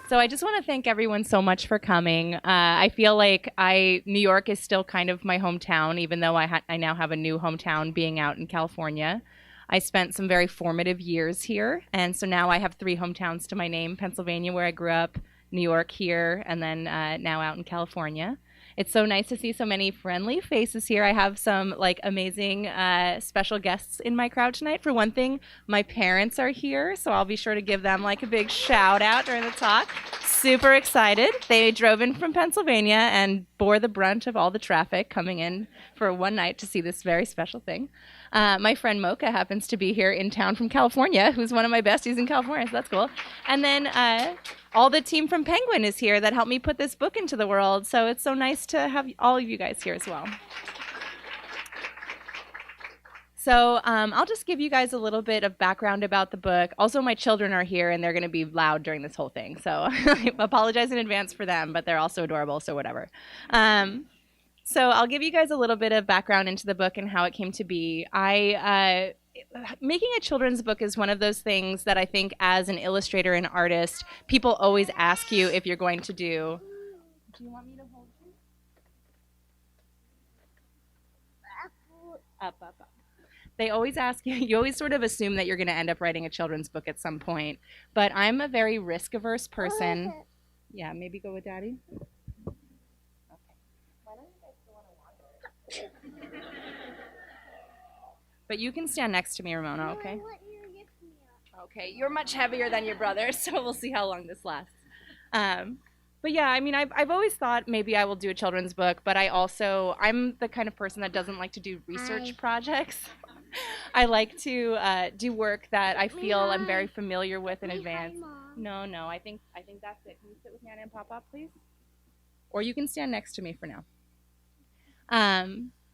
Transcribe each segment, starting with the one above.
So I just want to thank everyone so much for coming. I feel like New York is still kind of my hometown, even though I now have a new hometown being out in California. I spent some very formative years here, and so now I have 3 hometowns to my name: Pennsylvania, where I grew up, New York here, and then now out in California. It's so nice to see so many friendly faces here. I have some like amazing special guests in my crowd tonight. For one thing, my parents are here, so I'll be sure to give them like a big shout out during the talk. Super excited. They drove in from Pennsylvania and bore the brunt of all the traffic coming in for one night to see this very special thing. My friend Mocha happens to be here in town from California, who's one of my besties in California, so that's cool. And then all the team from Penguin is here that helped me put this book into the world, so it's so nice to have all of you guys here as well. So I'll just give you guys a little bit of background about the book. Also, my children are here, and they're going to be loud during this whole thing, so I apologize in advance for them, but they're also adorable, so whatever. So I'll give you guys a little bit of background into the book and how it came to be. Making a children's book is one of those things that I think as an illustrator and artist, people always ask you if you're going to do. Do you want me to hold you? Up. They always ask you, you always sort of assume that you're going to end up writing a children's book at some point. But I'm a very risk-averse person. Yeah, maybe go with Daddy. But you can stand next to me, Ramona, okay? Okay, you're much heavier than your brother, so we'll see how long this lasts. But yeah, I mean, I've always thought maybe I will do a children's book, but I'm the kind of person that doesn't like to do research projects. I like to do work that I feel I'm very familiar with in advance. No, I think that's it. Can you sit with Nana and Papa, please? Or you can stand next to me for now.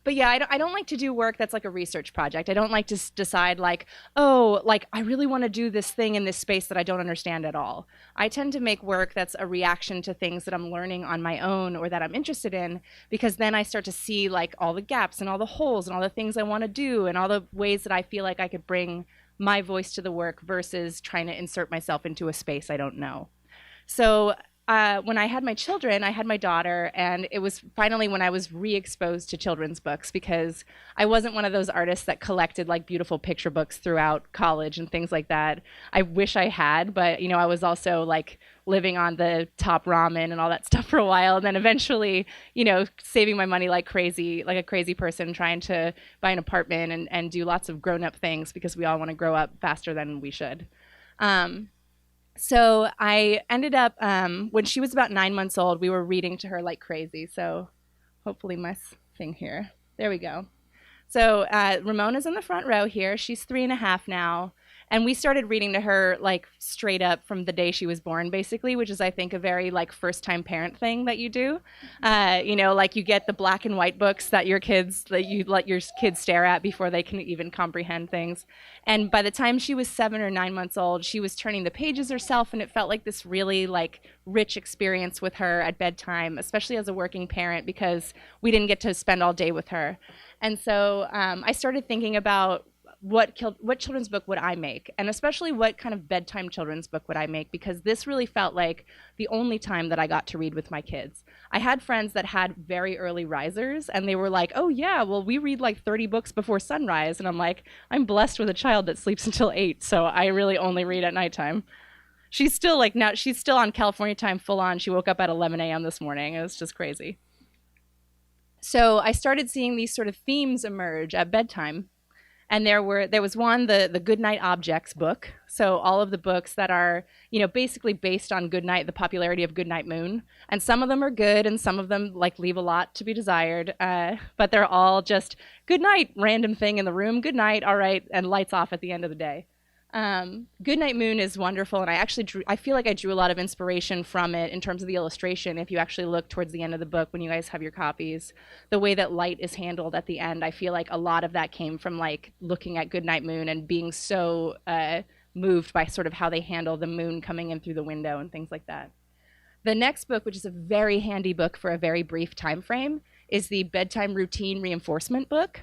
But yeah, I don't like to do work that's like a research project. I don't like to decide like, oh, like I really want to do this thing in this space that I don't understand at all. I tend to make work that's a reaction to things that I'm learning on my own or that I'm interested in, because then I start to see like all the gaps and all the holes and all the things I want to do and all the ways that I feel like I could bring my voice to the work versus trying to insert myself into a space I don't know. So when I had my children, I had my daughter, and it was finally when I was re-exposed to children's books, because I wasn't one of those artists that collected like beautiful picture books throughout college and things like that. I wish I had, but you know, I was also like living on the top ramen and all that stuff for a while, and then eventually, you know, saving my money like crazy, like a crazy person, trying to buy an apartment and do lots of grown-up things because we all want to grow up faster than we should. So I ended up, when she was about 9 months old, we were reading to her like crazy. So hopefully my thing here. There we go. So Ramona's in the front row here. She's 3.5 now. And we started reading to her like straight up from the day she was born, basically, which is, I think, a very like first-time parent thing that you do. You know, like you get the black and white books that you let your kids stare at before they can even comprehend things. And by the time she was 7 or 9 months old, she was turning the pages herself, and it felt like this really like rich experience with her at bedtime, especially as a working parent, because we didn't get to spend all day with her. And so I started thinking about what children's book would I make, and especially what kind of bedtime children's book would I make, because this really felt like the only time that I got to read with my kids. I had friends that had very early risers, and they were like, oh yeah, well we read like 30 books before sunrise, and I'm like, I'm blessed with a child that sleeps until 8, so I really only read at nighttime. She's still on California time full on. She woke up at 11 a.m. this morning. It was just crazy. So I started seeing these sort of themes emerge at bedtime. And there was one, the Goodnight Objects book. So all of the books that are, you know, basically based on Goodnight, the popularity of Goodnight Moon. And some of them are good, and some of them like leave a lot to be desired. But they're all just good night, random thing in the room, good night, all right, and lights off at the end of the day. Goodnight Moon is wonderful, and I feel like I drew a lot of inspiration from it in terms of the illustration. If you actually look towards the end of the book when you guys have your copies, the way that light is handled at the end, I feel like a lot of that came from like looking at Goodnight Moon and being so moved by sort of how they handle the moon coming in through the window and things like that. The next book, which is a very handy book for a very brief time frame, is the Bedtime Routine Reinforcement book,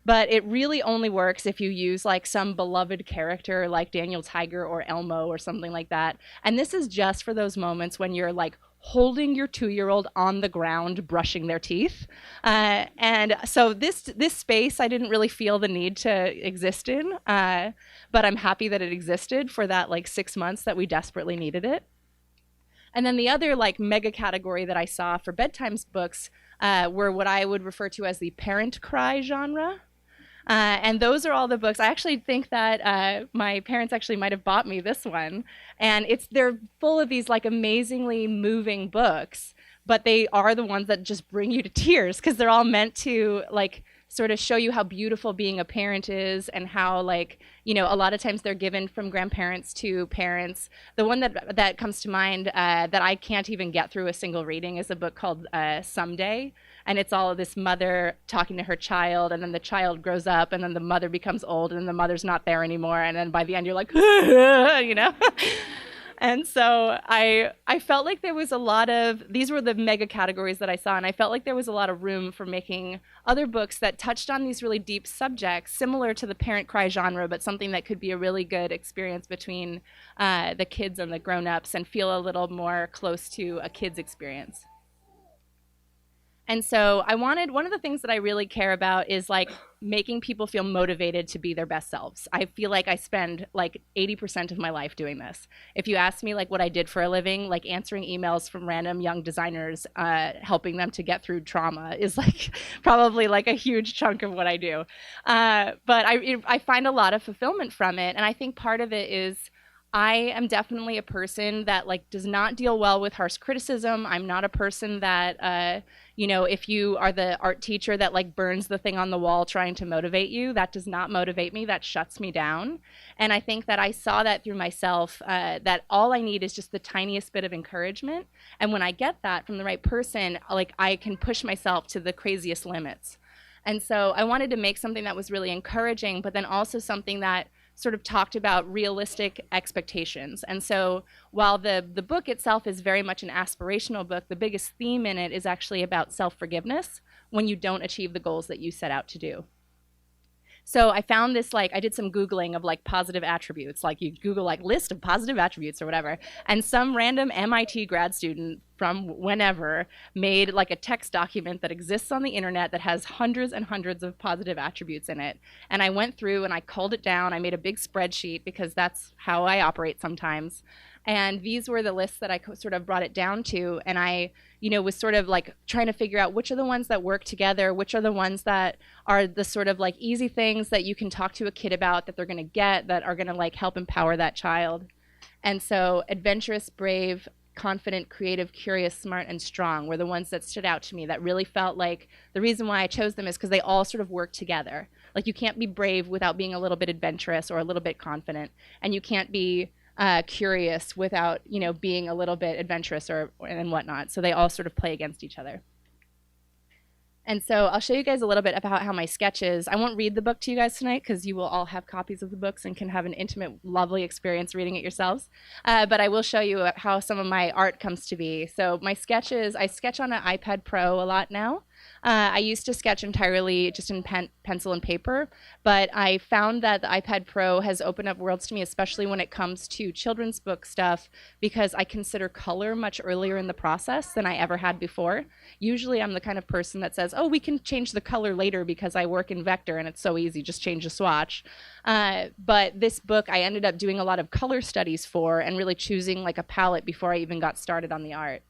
But it really only works if you use like some beloved character like Daniel Tiger or Elmo or something like that. And this is just for those moments when you're like holding your 2-year-old on the ground, brushing their teeth. And so this space I didn't really feel the need to exist in, but I'm happy that it existed for that like 6 months that we desperately needed it. And then the other like mega category that I saw for bedtime books were what I would refer to as the parent cry genre. And those are all the books. I actually think that my parents actually might have bought me this one. And they're full of these like amazingly moving books, but they are the ones that just bring you to tears because they're all meant to like sort of show you how beautiful being a parent is and how like, you know, a lot of times they're given from grandparents to parents. The one that comes to mind that I can't even get through a single reading is a book called Someday. And it's all of this mother talking to her child, and then the child grows up, and then the mother becomes old, and then the mother's not there anymore, and then by the end you're like, you know? And so I felt like there was a lot of, these were the mega categories that I saw, and I felt like there was a lot of room for making other books that touched on these really deep subjects, similar to the parent cry genre, but something that could be a really good experience between the kids and the grown-ups and feel a little more close to a kid's experience. And so one of the things that I really care about is like making people feel motivated to be their best selves. I feel like I spend like 80% of my life doing this. If you ask me like what I did for a living, like answering emails from random young designers, helping them to get through trauma is like probably like a huge chunk of what I do. But I find a lot of fulfillment from it. And I think part of it is I am definitely a person that like does not deal well with harsh criticism. I'm not a person that, you know, if you are the art teacher that like burns the thing on the wall trying to motivate you, that does not motivate me. That shuts me down. And I think that I saw that through myself, that all I need is just the tiniest bit of encouragement. And when I get that from the right person, like I can push myself to the craziest limits. And so I wanted to make something that was really encouraging, but then also something that sort of talked about realistic expectations. And so while the book itself is very much an aspirational book, the biggest theme in it is actually about self-forgiveness when you don't achieve the goals that you set out to do. So I found this, like, I did some Googling of like positive attributes, like you Google like list of positive attributes or whatever, and some random MIT grad student from whenever made like a text document that exists on the internet that has hundreds and hundreds of positive attributes in it. And I went through and I culled it down. I made a big spreadsheet because that's how I operate sometimes. And these were the lists that I sort of brought it down to. And I, you know, was sort of like trying to figure out which are the ones that work together, which are the ones that are the sort of like easy things that you can talk to a kid about that they're going to get, that are going to like help empower that child. And so adventurous, brave, confident, creative, curious, smart, and strong were the ones that stood out to me, that really felt like the reason why I chose them is because they all sort of work together. Like you can't be brave without being a little bit adventurous or a little bit confident. And you can't be curious without, you know, being a little bit adventurous and whatnot. So they all sort of play against each other. And so I'll show you guys a little bit about how my sketches, I won't read the book to you guys tonight because you will all have copies of the books and can have an intimate, lovely experience reading it yourselves. But I will show you how some of my art comes to be. So my sketches, I sketch on an iPad Pro a lot now. I used to sketch entirely just in pencil and paper, but I found that the iPad Pro has opened up worlds to me, especially when it comes to children's book stuff, because I consider color much earlier in the process than I ever had before. Usually I'm the kind of person that says, oh, we can change the color later because I work in vector and it's so easy, just change the swatch. But this book I ended up doing a lot of color studies for and really choosing like a palette before I even got started on the art.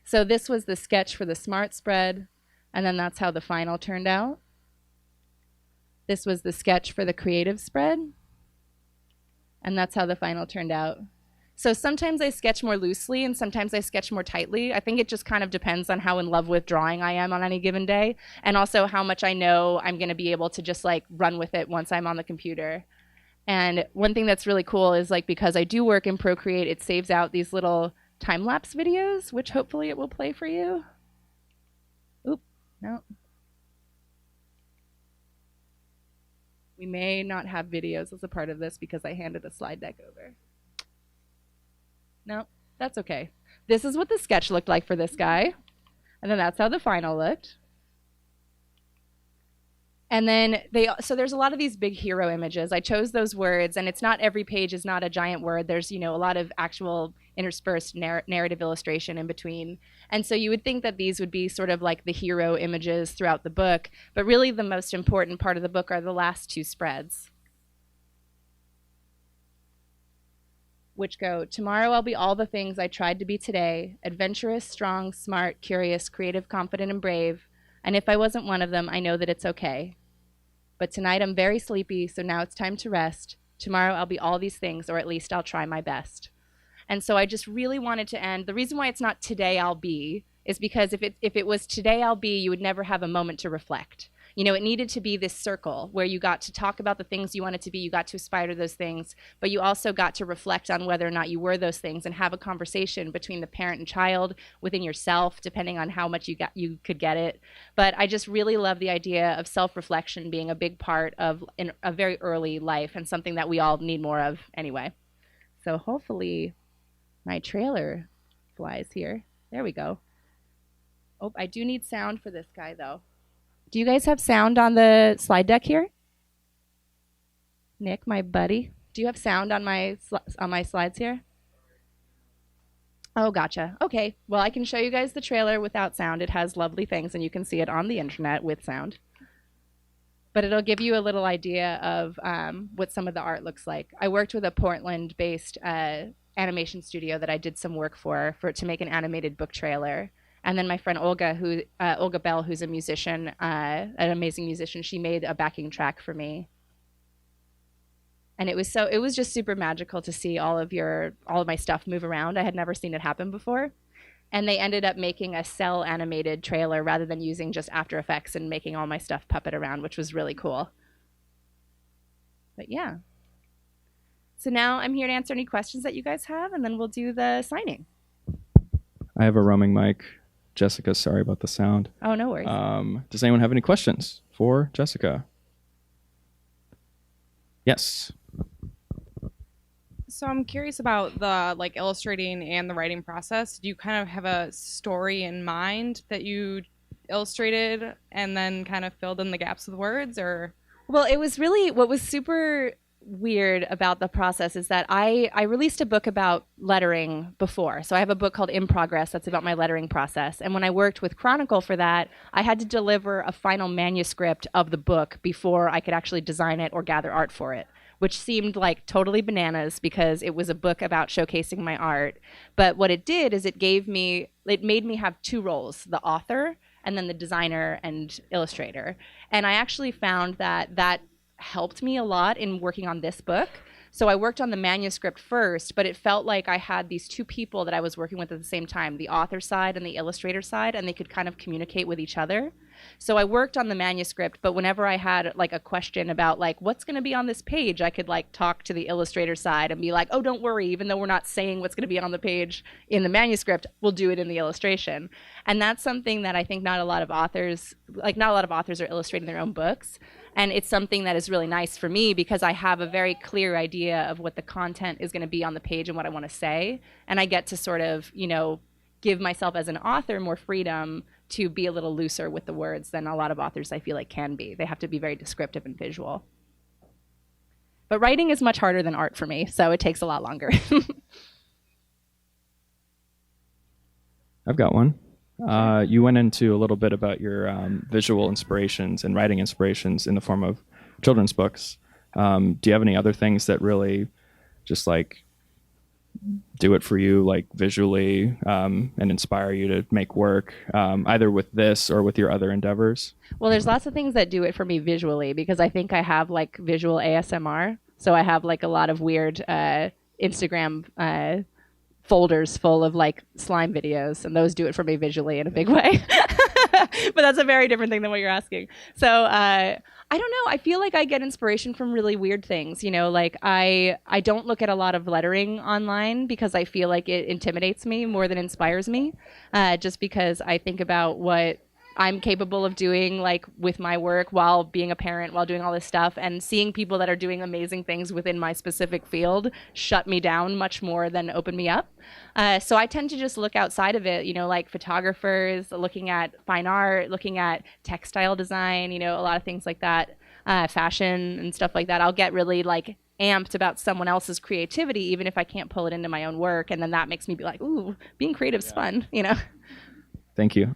So this was the sketch for the Smart Spread. And then that's how the final turned out. This was the sketch for the creative spread. And that's how the final turned out. So sometimes I sketch more loosely and sometimes I sketch more tightly. I think it just kind of depends on how in love with drawing I am on any given day, and also how much I know I'm going to be able to just like run with it once I'm on the computer. And one thing that's really cool is like because I do work in Procreate, it saves out these little time-lapse videos, which hopefully it will play for you. No. We may not have videos as a part of this because I handed a slide deck over. No, that's okay. This is what the sketch looked like for this guy. And then that's how the final looked. And then so there's a lot of these big hero images. I chose those words, and it's not every page is not a giant word. There's, a lot of actual interspersed narrative illustration in between. And so you would think that these would be sort of like the hero images throughout the book, but really the most important part of the book are the last two spreads, which go, tomorrow I'll be all the things I tried to be today, adventurous, strong, smart, curious, creative, confident, and brave. And if I wasn't one of them, I know that it's okay. But tonight I'm very sleepy, so now it's time to rest. Tomorrow I'll be all these things, or at least I'll try my best. And so I just really wanted to end. The reason why it's not today I'll be is because if it was today I'll be, you would never have a moment to reflect. It needed to be this circle where you got to talk about the things you wanted to be, you got to aspire to those things, but you also got to reflect on whether or not you were those things and have a conversation between the parent and child, within yourself, depending on how much you could get it. But I just really love the idea of self-reflection being a big part of a very early life, and something that we all need more of anyway. So hopefully my trailer flies here. There we go. Oh, I do need sound for this guy though. Do you guys have sound on the slide deck here? Nick, my buddy, do you have sound on my slides here? Oh, gotcha. Okay, well, I can show you guys the trailer without sound. It has lovely things, and you can see it on the internet with sound. But it'll give you a little idea of what some of the art looks like. I worked with a Portland-based animation studio that I did some work for to make an animated book trailer. And then my friend Olga Bell, who's a musician, an amazing musician, she made a backing track for me. And it was just super magical to see all of my stuff move around. I had never seen it happen before. And they ended up making a cell animated trailer rather than using just After Effects and making all my stuff puppet around, which was really cool. But yeah. So now I'm here to answer any questions that you guys have, and then we'll do the signing. I have a roaming mic. Jessica, sorry about the sound. Oh, no worries. Does anyone have any questions for Jessica? Yes. So I'm curious about the illustrating and the writing process. Do you kind of have a story in mind that you illustrated and then kind of filled in the gaps with words, or? Well, it was really what was super weird about the process is that I released a book about lettering before. So I have a book called In Progress that's about my lettering process. And when I worked with Chronicle for that, I had to deliver a final manuscript of the book before I could actually design it or gather art for it, which seemed like totally bananas because it was a book about showcasing my art. But what it did is it made me have two roles, the author and then the designer and illustrator. And I actually found that helped me a lot in working on this book. So I worked on the manuscript first, but it felt like I had these two people that I was working with at the same time, the author side and the illustrator side, and they could kind of communicate with each other. So I worked on the manuscript, but whenever I had a question about what's going to be on this page, I could talk to the illustrator side and be like, oh, don't worry, even though we're not saying what's going to be on the page in the manuscript, we'll do it in the illustration. And that's something that I think not a lot of authors are illustrating their own books. And it's something that is really nice for me because I have a very clear idea of what the content is going to be on the page and what I want to say. And I get to sort of, give myself as an author more freedom to be a little looser with the words than a lot of authors I feel like can be. They have to be very descriptive and visual. But writing is much harder than art for me, so it takes a lot longer. I've got one. You went into a little bit about your visual inspirations and writing inspirations in the form of children's books. Do you have any other things that really just do it for you, visually, and inspire you to make work, either with this or with your other endeavors? Well, there's lots of things that do it for me visually because I think I have visual ASMR. So I have a lot of weird Instagram folders full of slime videos, and those do it for me visually in a big way. But that's a very different thing than what you're asking. So I don't know. I feel like I get inspiration from really weird things. I don't look at a lot of lettering online because I feel like it intimidates me more than inspires me. Just because I think about what I'm capable of doing, like, with my work while being a parent, while doing all this stuff, and seeing people that are doing amazing things within my specific field shut me down much more than open me up. So I tend to just look outside of it, like photographers, looking at fine art, looking at textile design, a lot of things like that, fashion and stuff like that. I'll get really, like, amped about someone else's creativity, even if I can't pull it into my own work, and then that makes me be like, ooh, being creative's fun, Thank you.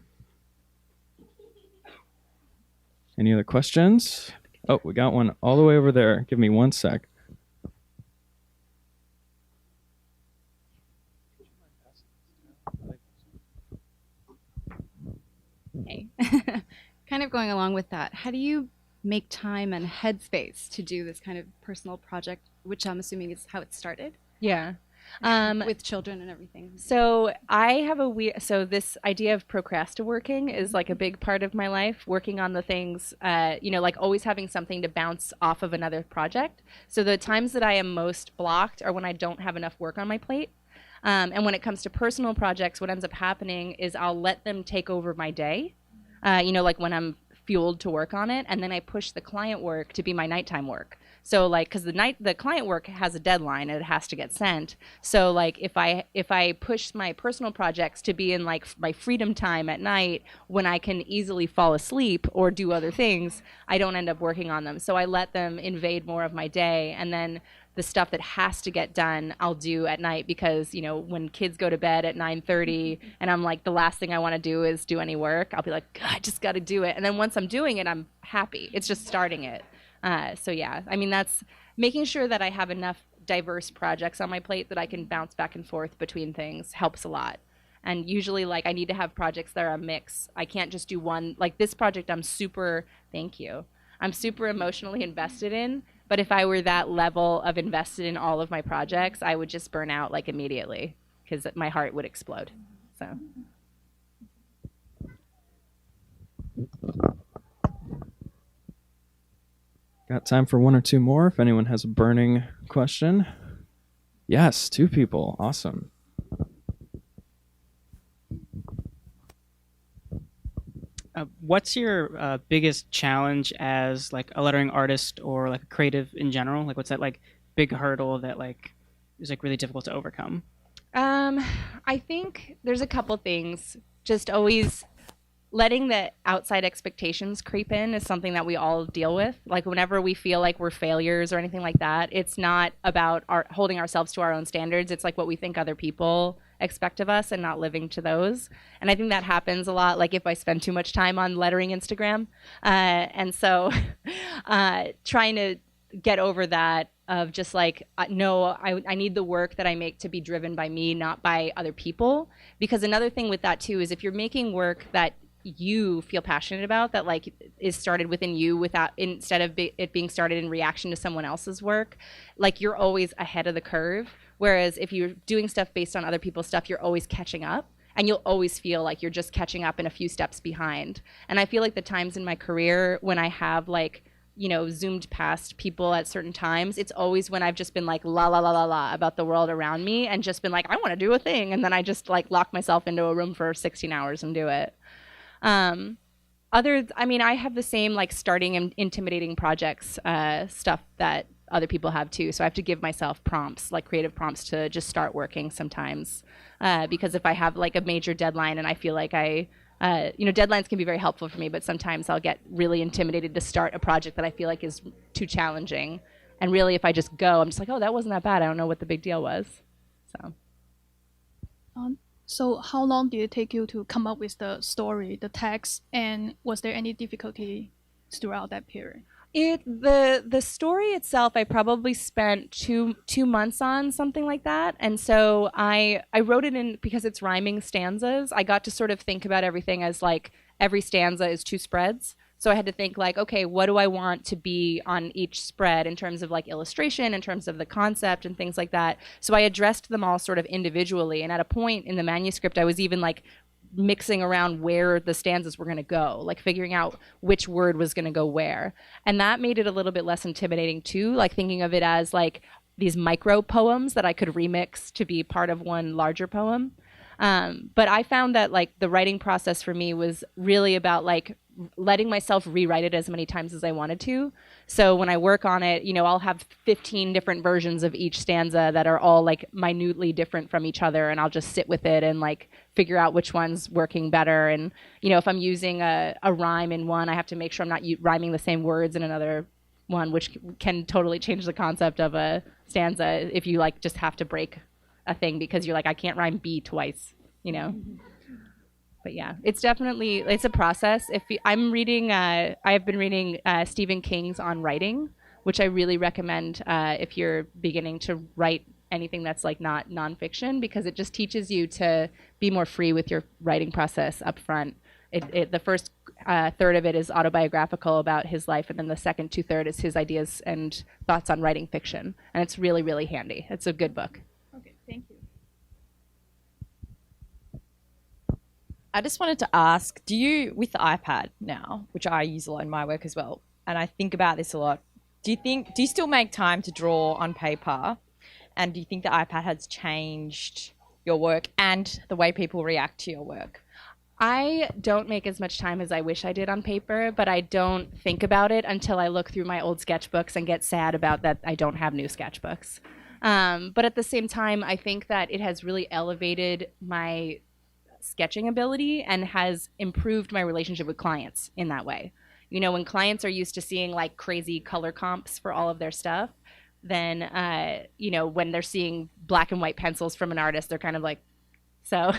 Any other questions? Oh, we got one all the way over there. Give me 1 sec. Hey. Kind of going along with that, how do you make time and headspace to do this kind of personal project, which I'm assuming is how it started? Yeah. With children and everything. So I have this idea of procrastiworking is like a big part of my life, working on the things, like always having something to bounce off of another project. So the times that I am most blocked are when I don't have enough work on my plate. And when it comes to personal projects, what ends up happening is I'll let them take over my day, like when I'm fueled to work on it, and then I push the client work to be my nighttime work. So, like, because the client work has a deadline and it has to get sent. So, like, if I push my personal projects to be in, like, my freedom time at night when I can easily fall asleep or do other things, I don't end up working on them. So I let them invade more of my day, and then the stuff that has to get done I'll do at night, because when kids go to bed at 9:30 and I'm like, the last thing I want to do is do any work, I'll be like, God, I just got to do it. And then once I'm doing it, I'm happy. It's just starting it. So yeah, I mean, that's making sure that I have enough diverse projects on my plate that I can bounce back and forth between things helps a lot. And usually, like, I need to have projects that are a mix. I can't just do one. Like this project, I'm super emotionally invested in. But if I were that level of invested in all of my projects, I would just burn out, like, immediately, because my heart would explode. So. Got time for 1 or 2 more if anyone has a burning question. Yes, 2 people. Awesome. What's your biggest challenge as, like, a lettering artist or, like, a creative in general? Like, what's that, like, big hurdle that, like, is, like, really difficult to overcome? I think there's a couple things. Just always letting the outside expectations creep in is something that we all deal with. Like, whenever we feel like we're failures or anything like that, it's not about holding ourselves to our own standards. It's like what we think other people expect of us and not living to those. And I think that happens a lot, like if I spend too much time on lettering Instagram. And so trying to get over that of just like, no, I need the work that I make to be driven by me, not by other people. Because another thing with that too is if you're making work that you feel passionate about, that like is started within you instead of it being started in reaction to someone else's work, like you're always ahead of the curve. Whereas if you're doing stuff based on other people's stuff, you're always catching up, and you'll always feel like you're just catching up and a few steps behind. And I feel like the times in my career when I have like, you know, zoomed past people at certain times, it's always when I've just been like la la la la la about the world around me and just been like, I want to do a thing, and then I just like lock myself into a room for 16 hours and do it. I have the same like starting and intimidating projects stuff that other people have too. So I have to give myself prompts, like creative prompts, to just start working sometimes. Because if I have like a major deadline and I feel like deadlines can be very helpful for me, but sometimes I'll get really intimidated to start a project that I feel like is too challenging. And really, if I just go, I'm just like, oh, that wasn't that bad. I don't know what the big deal was. So how long did it take you to come up with the story, the text, and was there any difficulty throughout that period? The story itself, I probably spent two months on, something like that. And so I wrote it in, because it's rhyming stanzas, I got to sort of think about everything as like every stanza is 2 spreads. So I had to think like, okay, what do I want to be on each spread in terms of like illustration, in terms of the concept and things like that. So I addressed them all sort of individually. And at a point in the manuscript, I was even like mixing around where the stanzas were going to go, like figuring out which word was going to go where. And that made it a little bit less intimidating too, like thinking of it as like these micro poems that I could remix to be part of one larger poem. But I found that like the writing process for me was really about like letting myself rewrite it as many times as I wanted to. So when I work on it, I'll have 15 different versions of each stanza that are all like minutely different from each other, and I'll just sit with it and like figure out which one's working better. And if I'm using a rhyme in one, I have to make sure I'm not rhyming the same words in another one, which can totally change the concept of a stanza if you like just have to break a thing because you're like, I can't rhyme B twice, But yeah, it's a process. I've been reading Stephen King's On Writing, which I really recommend if you're beginning to write anything that's like not nonfiction, because it just teaches you to be more free with your writing process up front. The first third of it is autobiographical about his life, and then the second 2/3 is his ideas and thoughts on writing fiction. And it's really, really handy. It's a good book. Okay, thank you. I just wanted to ask, do you, with the iPad now, which I use a lot in my work as well, and I think about this a lot, do you still make time to draw on paper? And do you think the iPad has changed your work and the way people react to your work? I don't make as much time as I wish I did on paper, but I don't think about it until I look through my old sketchbooks and get sad about that I don't have new sketchbooks. But at the same time, I think that it has really elevated my sketching ability and has improved my relationship with clients in that way. When clients are used to seeing like crazy color comps for all of their stuff, then when they're seeing black and white pencils from an artist, they're kind of like, so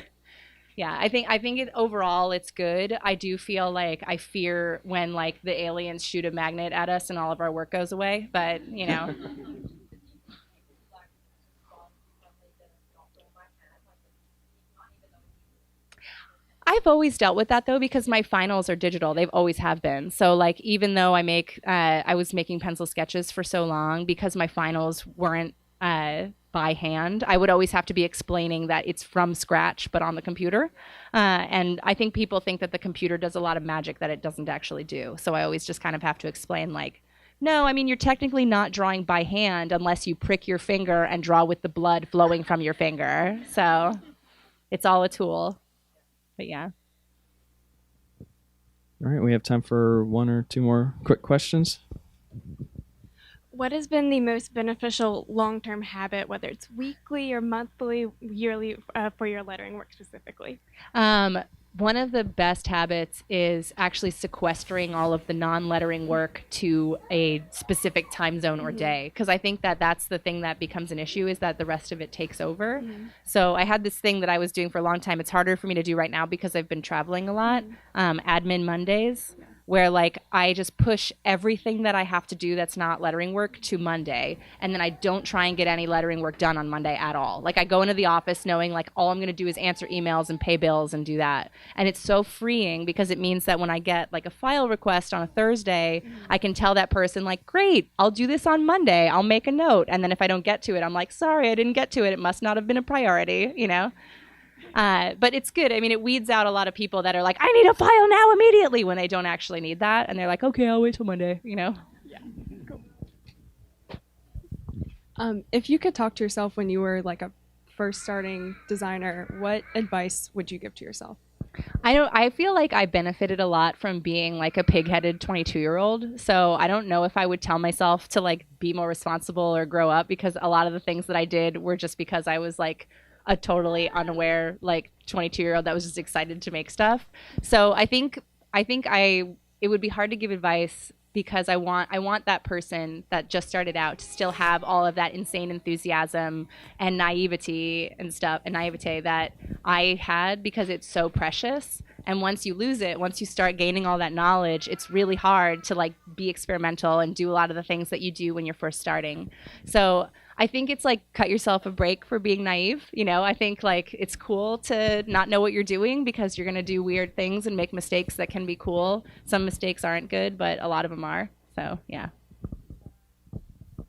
yeah, I think overall it's good. I do feel like I fear when like the aliens shoot a magnet at us and all of our work goes away, but I've always dealt with that though, because my finals are digital. They've always have been. So like, even though I was making pencil sketches for so long, because my finals weren't by hand, I would always have to be explaining that it's from scratch, but on the computer. And I think people think that the computer does a lot of magic that it doesn't actually do. So I always just kind of have to explain like, no, I mean, you're technically not drawing by hand unless you prick your finger and draw with the blood flowing from your finger. So it's all a tool. But yeah. All right, we have time for one or two more quick questions. What has been the most beneficial long-term habit, whether it's weekly or monthly, yearly, for your lettering work specifically? One of the best habits is actually sequestering all of the non-lettering work to a specific time zone or day, because I think that that's the thing that becomes an issue, is that the rest of it takes over. So I had this thing that I was doing for a long time. It's harder for me to do right now because I've been traveling a lot, Admin Mondays, where like I just push everything that I have to do that's not lettering work to Monday, and then I don't try and get any lettering work done on Monday at all. Like I go into the office knowing like all I'm going to do is answer emails and pay bills and do that. And it's so freeing, because it means that when I get like a file request on a Thursday, I can tell that person like, great, I'll do this on Monday. I'll make a note. And then if I don't get to it, I'm like, sorry, I didn't get to it. It must not have been a priority, But it's good. I mean, it weeds out a lot of people that are like, I need a file now immediately, when they don't actually need that. And they're like, okay, I'll wait till Monday, Yeah. Cool. If you could talk to yourself when you were like a first starting designer, what advice would you give to yourself? I feel like I benefited a lot from being like a pig-headed 22-year-old. So I don't know if I would tell myself to like be more responsible or grow up, because a lot of the things that I did were just because I was like a totally unaware like 22-year-old that was just excited to make stuff. So I think it would be hard to give advice, because I want that person that just started out to still have all of that insane enthusiasm and naivety that I had, because it's so precious. And once you lose it, once you start gaining all that knowledge, it's really hard to like be experimental and do a lot of the things that you do when you're first starting. So I think it's like, cut yourself a break for being naive. I think like it's cool to not know what you're doing, because you're going to do weird things and make mistakes that can be cool. Some mistakes aren't good, but a lot of them are. So yeah. I'm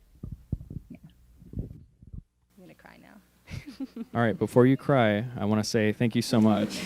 going to cry now. All right, before you cry, I want to say thank you so much.